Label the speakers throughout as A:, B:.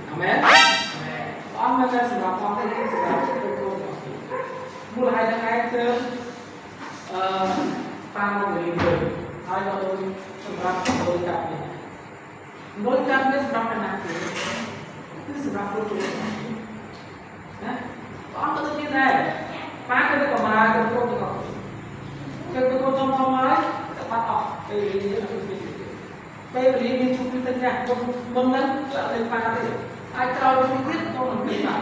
A: អាមែនអង្គនៅតែសម្រាប់ផងទេសម្រាប់ខ្លួនមូលហេតុហ្នឹងឯងគឺតាមមករៀនទៅហើយក៏ដូចសម្រាប់ដូចកាត់នេះដូចកាត់នេះសម្រាប់ណាគឺសម្រាប់ខ្លួនណាអង្គក៏ដូចនេះដែរប៉ាគឺក៏មកទៅខ្លួនទៅគឺទៅខ្លួនធំហើយបាត់អស់ពេលរៀនពេលរៀនមានជួបទៅចាស់មុនហ្នឹងអត់លេងប៉ាទេអាចក្រោយជួបទៀតក៏មិនមានបាទ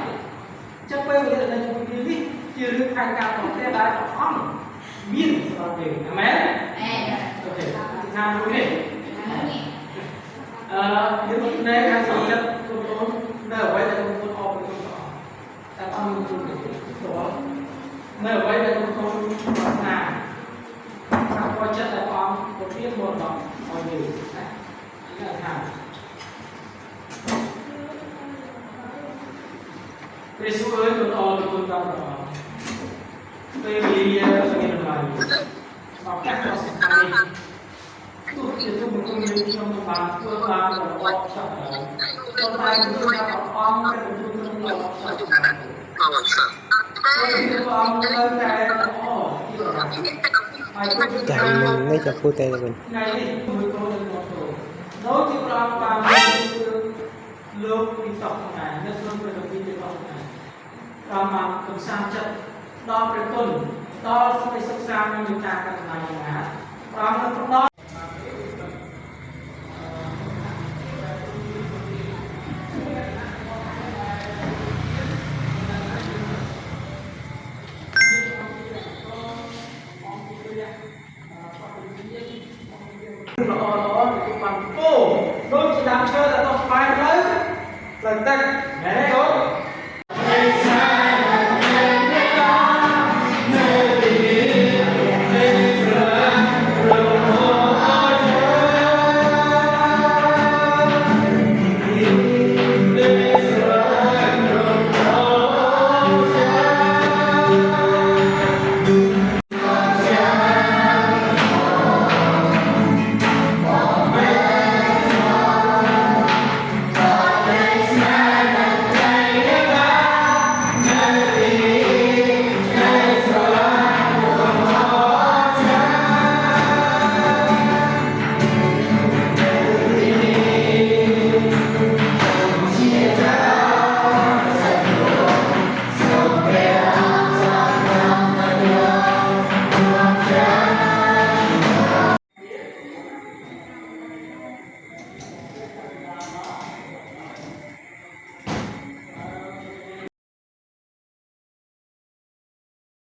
A: ចឹងពេលរៀននៅជួបនេះជារឿងខាងការប្រទេសដែលអង្គមានសម្រាប់យើងអាមែនអូខេខាងមួយនេះយើងនៅខាងសម្រាប់ខ្លួននៅអ្វីដែលខ្លួនអបទៅតែអង្គមានខ្លួនទៅនៅអ្វីដែលខ្លួនប្រាថ្នាតាមបច្ចេកដែលអង្គប្រទានមកដល់ឲ្យយើងណានេះថាព្រះសូរអើយខ្លួនអរគុណដល់ព្រះអង្គពេលវេលាមានតម្លៃមកកាត់ដល់សិក្សានេះទោះជាទុំគុំយើងខ្ញុំបានធ្វើបានល្អចោះហើយក៏តែគឺថាអង្គតែគឺក្នុងល្អចោះហើយអង្គនៅតែល្អ
B: ចាំនេះจะพูดតែវិញ
A: ថ្ងៃនេះមួយកូននឹងមកទៅដូចជាព្រះអង្គបានលោកពីសពថ្ងៃនៅក្នុងព្រះគម្ពីរទាំងអស់ថ្ងៃព្រះបានកំសាន្តចិត្តដល់ព្រះគុណដល់សេចក្តីសុខសាន្តនិងមេត្តាករុណាយ៉ាងណាព្រះនឹងផ្ដល់ល្អៗទៅបានពោដូចជាដើមឈើដែលដុះស្បែកទៅទឹកមែនទេ